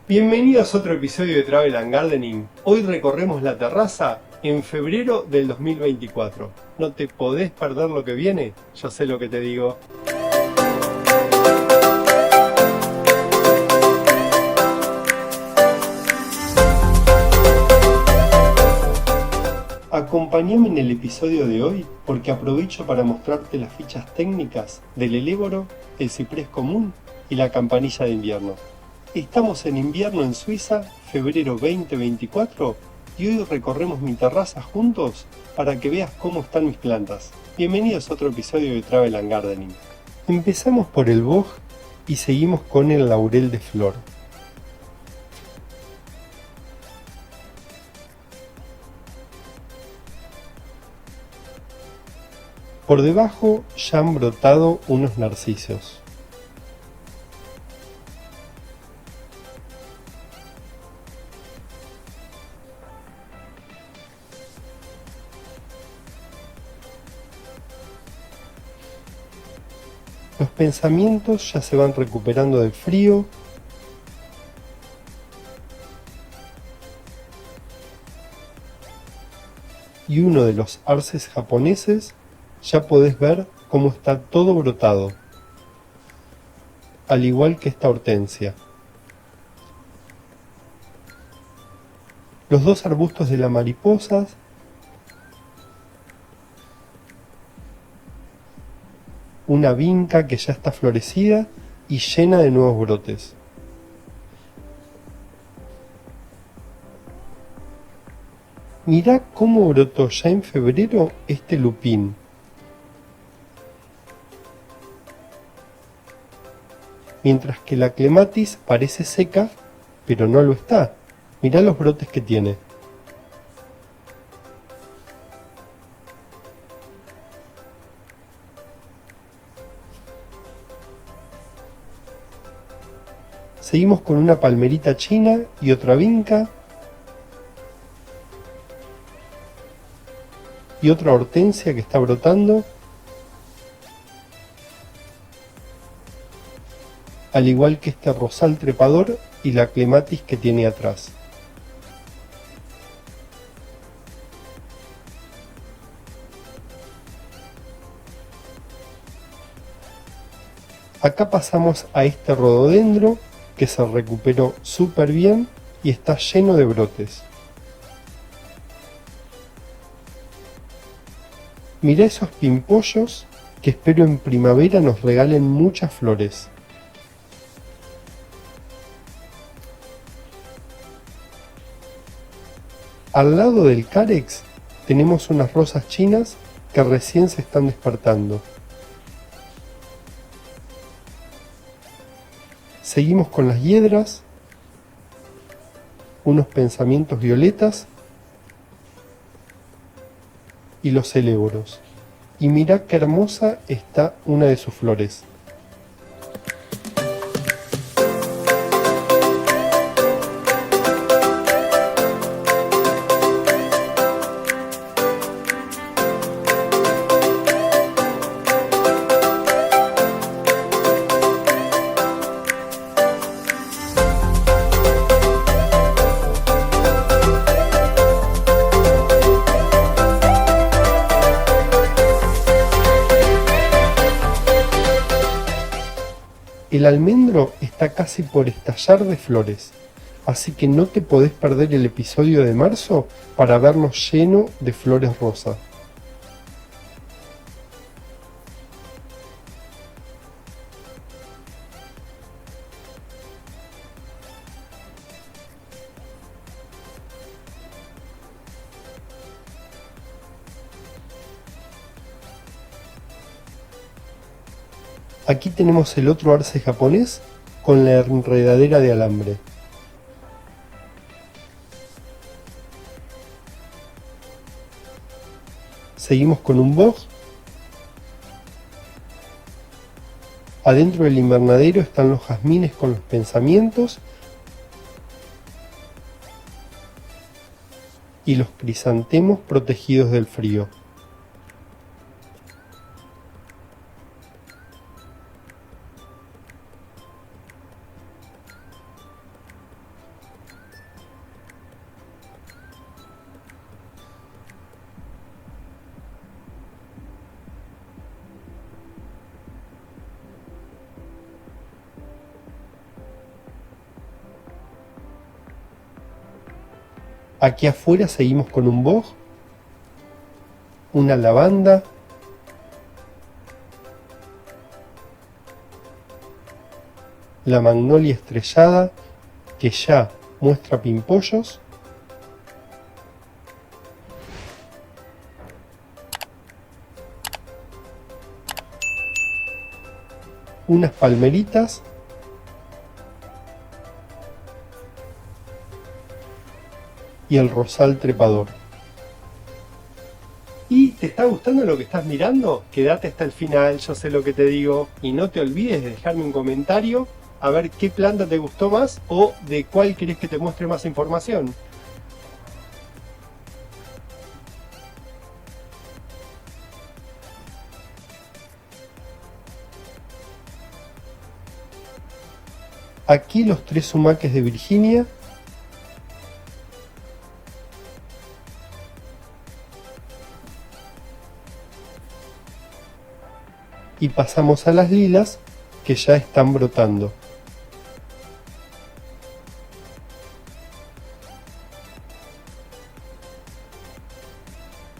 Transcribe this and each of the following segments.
Bienvenidos a otro episodio de Travel and Gardening. Hoy recorremos la terraza en febrero del 2024. ¿No te podés perder lo que viene? Yo sé lo que te digo. Acompáñame en el episodio de hoy porque aprovecho para mostrarte las fichas técnicas del eléboro, el ciprés común y la campanilla de invierno. Estamos en invierno en Suiza, febrero 2024, y hoy recorremos mi terraza juntos para que veas cómo están mis plantas. Bienvenidos a otro episodio de Travel and Gardening. Empezamos por el boj y seguimos con el laurel de flor. Por debajo ya han brotado unos narcisos. Los pensamientos ya se van recuperando del frío. Y uno de los arces japoneses ya podés ver cómo está todo brotado, al igual que esta hortensia. Los dos arbustos de la mariposa, una vinca que ya está florecida y llena de nuevos brotes. Mirá cómo brotó ya en febrero este lupín. Mientras que la clematis parece seca, pero no lo está. Mirá los brotes que tiene. Seguimos con una palmerita china y otra vinca. Y otra hortensia que está brotando. Al igual que este rosal trepador y la clematis que tiene atrás. Acá pasamos a este rododendro que se recuperó súper bien y está lleno de brotes. Mirá esos pimpollos que espero en primavera nos regalen muchas flores. Al lado del carex tenemos unas rosas chinas que recién se están despertando. Seguimos con las hiedras, unos pensamientos violetas y los eléboros. Y mirá qué hermosa está una de sus flores. El almendro está casi por estallar de flores, así que no te podés perder el episodio de marzo para vernos lleno de flores rosas. Aquí tenemos el otro arce japonés con la enredadera de alambre. Seguimos con un boj. Adentro del invernadero están los jazmines con los pensamientos y los crisantemos protegidos del frío. Aquí afuera seguimos con un boj, una lavanda, la magnolia estrellada que ya muestra pimpollos, unas palmeritas y el rosal trepador. ¿Y te está gustando lo que estás mirando? Quédate hasta el final, yo sé lo que te digo, y no te olvides de dejarme un comentario a ver qué planta te gustó más o de cuál querés que te muestre más información. Aquí los 3 sumaques de Virginia, y pasamos a las lilas que ya están brotando.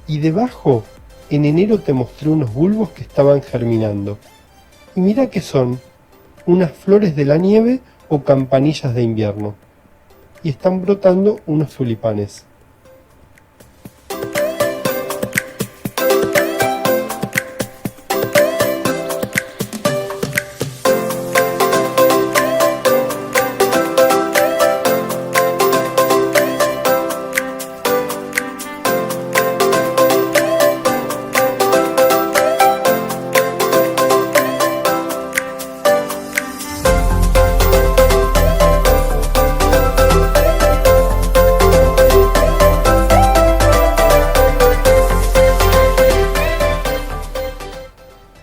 Y debajo, en enero te mostré unos bulbos que estaban germinando. Y mira que son unas flores de la nieve o campanillas de invierno. Y están brotando unos tulipanes.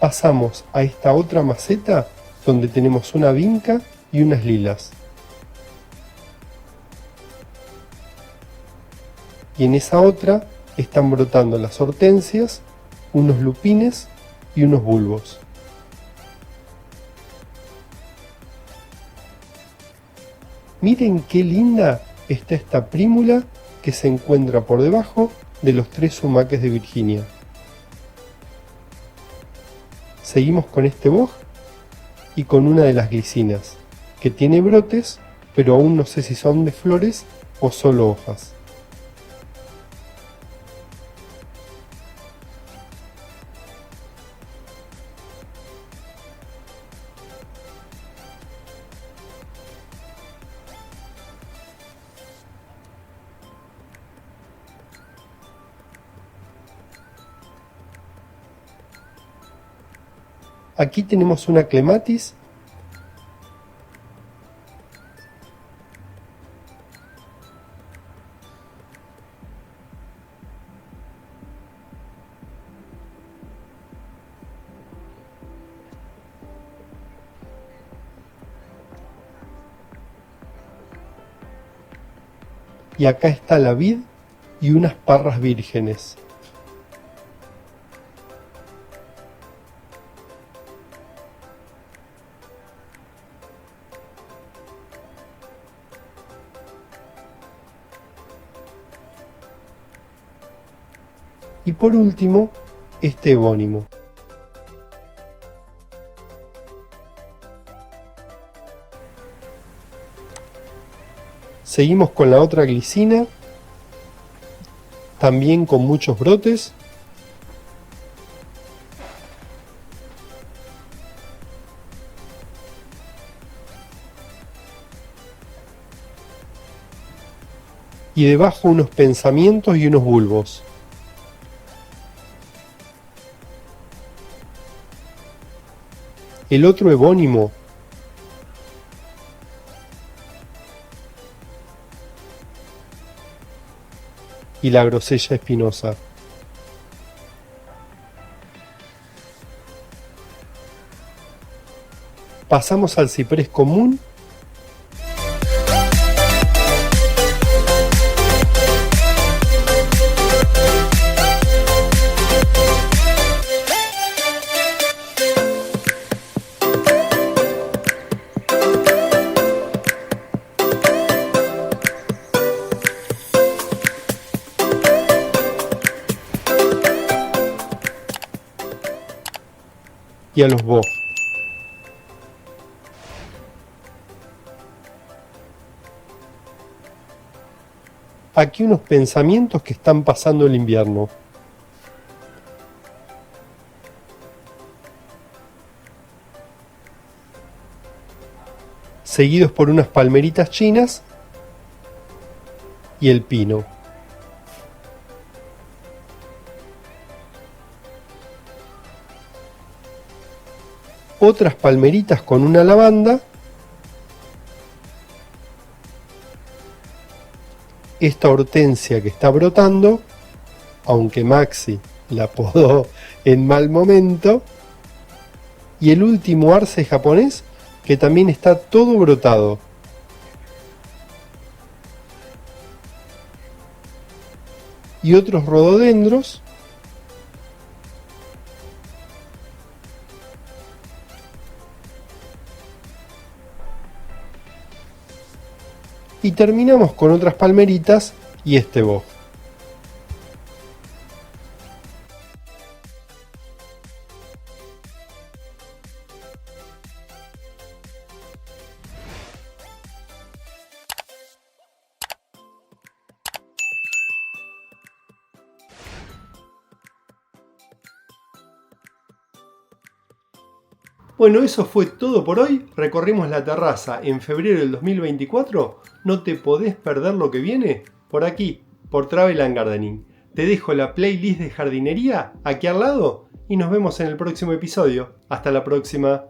Pasamos a esta otra maceta donde tenemos una vinca y unas lilas. Y en esa otra están brotando las hortensias, unos lupines y unos bulbos. Miren qué linda está esta prímula que se encuentra por debajo de los 3 sumaques de Virginia. Seguimos con este boj y con una de las glicinas, que tiene brotes, pero aún no sé si son de flores o solo hojas. Aquí tenemos una clematis y acá está la vid y unas parras vírgenes. Y por último, este evónimo. Seguimos con la otra glicina, también con muchos brotes. Y debajo unos pensamientos y unos bulbos. El otro evónimo y la grosella espinosa. Pasamos al ciprés común. y a los boj. Aquí unos pensamientos que están pasando el invierno. Seguidos por unas palmeritas chinas y el pino. Otras palmeritas con una lavanda. Esta hortensia que está brotando, aunque Maxi la podó en mal momento. Y el último arce japonés que también está todo brotado. Y otros rododendros. Y terminamos con otras palmeritas y este boj. Bueno, eso fue todo por hoy. Recorrimos la terraza en febrero del 2024. ¿No te podés perder lo que viene? Por aquí, por Travel and Gardening. Te dejo la playlist de jardinería aquí al lado y nos vemos en el próximo episodio. Hasta la próxima.